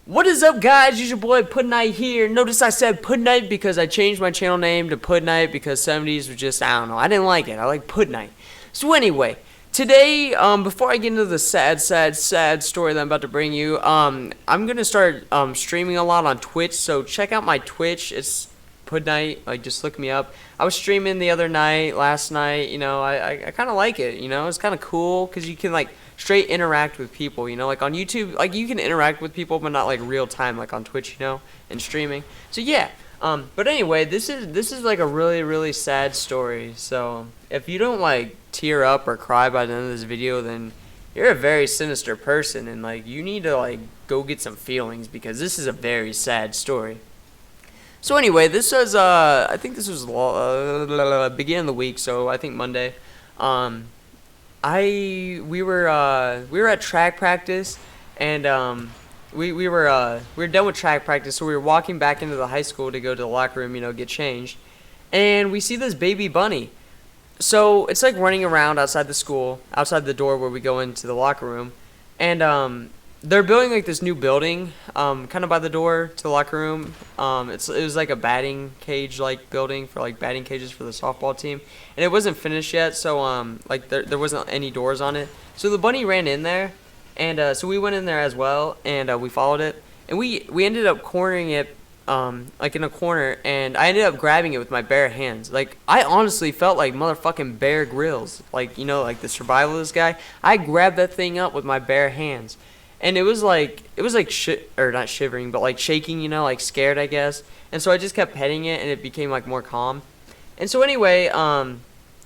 What is up, guys? It's your boy Puddnight here. Notice I said Puddnight because I changed my channel name to Puddnight because 70s was just, I don't know, I didn't like it. I like Puddnight. So anyway, today, before I get into the sad story that I'm about to bring you, I'm gonna start streaming a lot on Twitch. So check out my Twitch. It's Puddnight. Like, just look me up. I was streaming the other night, last night. You know, I kind of like it. You know, it's kind of cool because you can like straight interact with people. You know, like on YouTube, like you can interact with people, but not like real time, like on Twitch. You know, and streaming. So yeah. But anyway, this is like a really sad story. So if you don't like tear up or cry by the end of this video, then you're a very sinister person, and like you need to like go get some feelings because this is a very sad story. So anyway, this was I think this was beginning of the week, so I think Monday. We were at track practice, and we were done with track practice, so we were walking back into the high school to go to the locker room, you know, get changed, and we see this baby bunny. So it's like running around outside the school, outside the door where we go into the locker room, and they're building like this new building, kind of by the door to the locker room. It was like a batting cage like building for like batting cages for the softball team, and it wasn't finished yet. So like there wasn't any doors on it. So the bunny ran in there, and so we went in there as well, and we followed it, and we ended up cornering it, like in a corner, and I ended up grabbing it with my bare hands. Like I honestly felt like motherfucking Bear Grylls, like, you know, like the survivalist guy. I grabbed that thing up with my bare hands. And it was like or not shivering, but like shaking, you know, like scared, I guess. And so I just kept petting it, and it became like more calm. And so anyway, I'm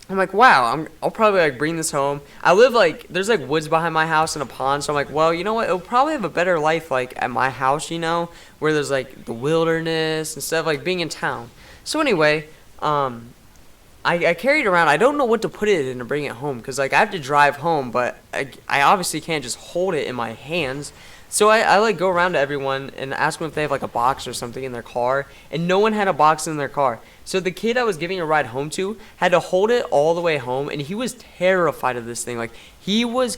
like, wow, I'll probably like bring this home. I live like, there's like woods behind my house and a pond, so I'm like, well, you know what? It'll probably have a better life like at my house, you know, where there's like the wilderness instead of like being in town. So anyway, I carried it around. I don't know what to put it in to bring it home because like I have to drive home, but I obviously can't just hold it in my hands. So I like go around to everyone and ask them if they have like a box or something in their car, and no one had a box in their car. So the kid I was giving a ride home to had to hold it all the way home, and he was terrified of this thing. Like he was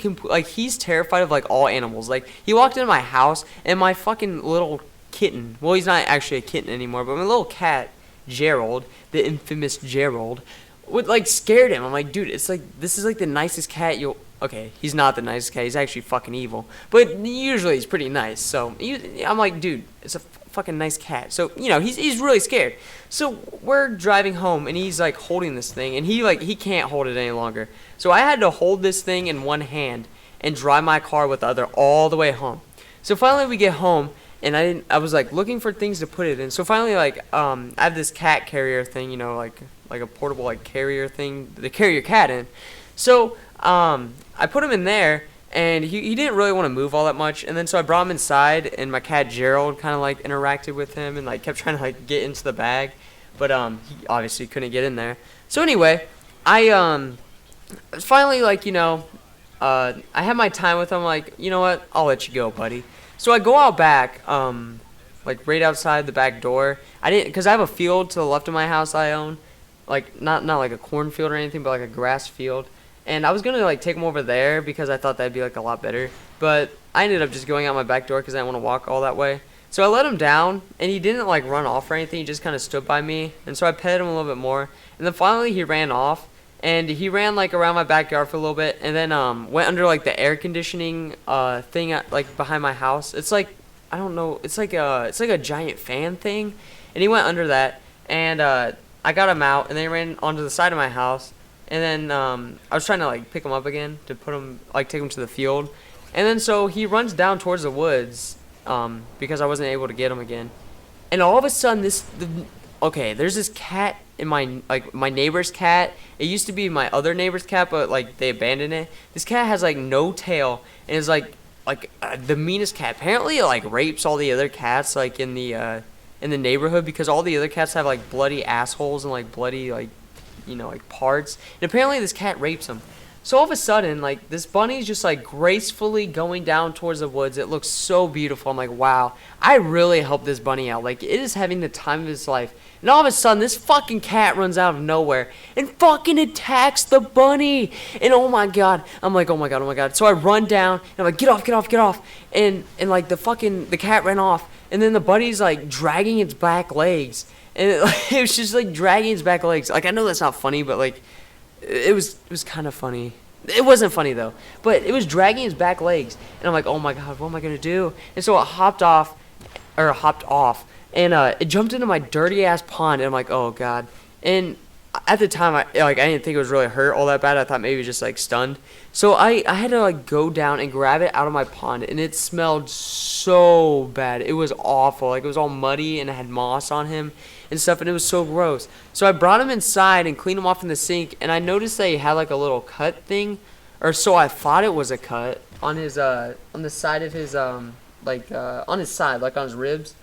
he's terrified of like all animals. Like he walked into my house, and my fucking little kitten, well, he's not actually a kitten anymore, but my little cat Gerald, the infamous Gerald, would like scared him. I'm like, dude, it's like this is like the nicest cat you'll. Okay, he's not the nicest cat. He's actually fucking evil, but usually he's pretty nice. So I'm like, dude, it's a fucking nice cat. So you know he's really scared. So we're driving home, and he's like holding this thing, and he can't hold it any longer. So I had to hold this thing in one hand and drive my car with the other all the way home. So finally we get home. And I was like looking for things to put it in. So finally, like, I have this cat carrier thing, you know, like a portable like carrier thing to carry your cat in. So I put him in there, and he didn't really want to move all that much. And then so I brought him inside, and my cat Gerald kind of like interacted with him and like kept trying to like get into the bag, but he obviously couldn't get in there. So anyway, I finally, like, you know, I had my time with him. Like, you know what, I'll let you go, buddy. So I go out back, like right outside the back door. I didn't, cause I have a field to the left of my house I own, like not like a cornfield or anything, but like a grass field. And I was gonna like take him over there because I thought that'd be like a lot better. But I ended up just going out my back door because I didn't want to walk all that way. So I let him down, and he didn't like run off or anything. He just kind of stood by me, and so I petted him a little bit more. And then finally he ran off. And he ran like around my backyard for a little bit, and then went under like the air conditioning thing like behind my house. It's like, I don't know, it's like a giant fan thing, and he went under that, and I got him out, and then he ran onto the side of my house, and then I was trying to like pick him up again to put him like take him to the field, and then so he runs down towards the woods because I wasn't able to get him again, and all of a sudden there's this cat in my neighbor's cat. It used to be my other neighbor's cat, but like they abandoned it. This cat has like no tail and is like the meanest cat. Apparently it like rapes all the other cats like in the neighborhood because all the other cats have like bloody assholes and like bloody like, you know, like parts. And apparently this cat rapes them. So all of a sudden, like, this bunny's just like gracefully going down towards the woods. It looks so beautiful. I'm like, wow, I really helped this bunny out. Like, it is having the time of its life. And all of a sudden, this fucking cat runs out of nowhere and fucking attacks the bunny. And oh my god, I'm like, oh my god, oh my god. So I run down and I'm like, get off, get off, get off. And like the cat ran off. And then the bunny's like dragging its back legs. And it was just like dragging its back legs. Like, I know that's not funny, but like, it was kind of funny. It wasn't funny though, but it was dragging his back legs, and I'm like, oh my god, what am I gonna do? And so it hopped off, and it jumped into my dirty ass pond, and I'm like, oh god. And at the time, I didn't think it was really hurt all that bad. I thought maybe it was just like stunned. So I had to like go down and grab it out of my pond, and it smelled so bad. It was awful. Like, it was all muddy and it had moss on him and stuff, and it was so gross. So I brought him inside and cleaned him off in the sink, and I noticed that he had like a little cut thing, or so I thought it was a cut on his on the side of his on his side, like on his ribs.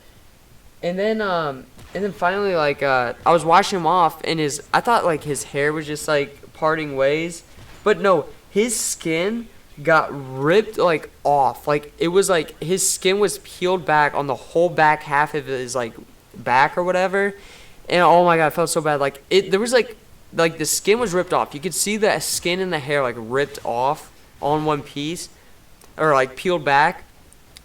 And then finally, like, I was washing him off, and I thought like his hair was just like parting ways, but no, his skin got ripped like off. Like, it was like his skin was peeled back on the whole back half of his like back or whatever. And oh my god, I felt so bad. Like, there was like the skin was ripped off. You could see the skin and the hair like ripped off on one piece, or like peeled back.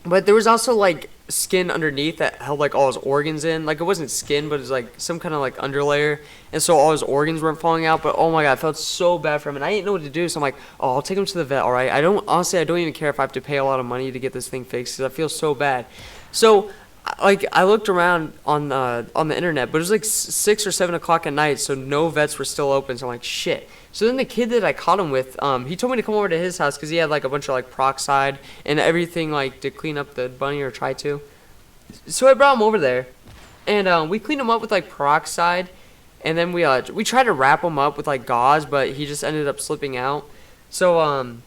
But there was also like skin underneath that held like all his organs in. Like, it wasn't skin, but it was like some kind of like underlayer, and so all his organs weren't falling out. But oh my god, I felt so bad for him, and I didn't know what to do. So I'm like, oh, I'll take him to the vet. All right, I don't even care if I have to pay a lot of money to get this thing fixed, because I feel so bad. So like, I looked around on the internet, but it was like 6 or 7 o'clock at night, so no vets were still open. So I'm like, shit. So then the kid that I caught him with, he told me to come over to his house because he had like a bunch of like peroxide and everything, like, to clean up the bunny, or try to. So I brought him over there, and we cleaned him up with like peroxide, and then we tried to wrap him up with like gauze, but he just ended up slipping out. So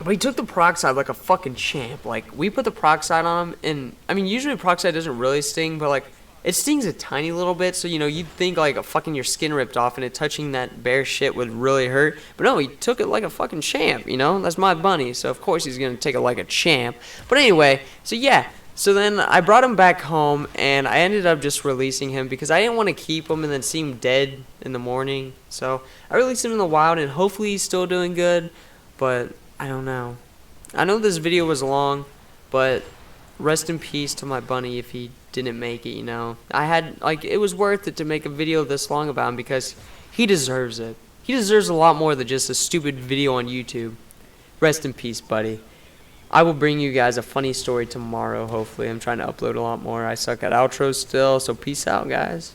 but he took the peroxide like a fucking champ. Like, we put the peroxide on him, and I mean, usually peroxide doesn't really sting, but like, it stings a tiny little bit. So, you know, you'd think like a fucking your skin ripped off and it touching that bare shit would really hurt. But no, he took it like a fucking champ, you know? That's my bunny, so of course he's gonna take it like a champ. But anyway, so yeah. So then I brought him back home, and I ended up just releasing him because I didn't want to keep him and then see him dead in the morning. So I released him in the wild, and hopefully he's still doing good, but I don't know. I know this video was long, but rest in peace to my bunny if he didn't make it, you know. It was worth it to make a video this long about him because he deserves it. He deserves a lot more than just a stupid video on YouTube. Rest in peace, buddy. I will bring you guys a funny story tomorrow, hopefully. I'm trying to upload a lot more. I suck at outros still, so peace out, guys.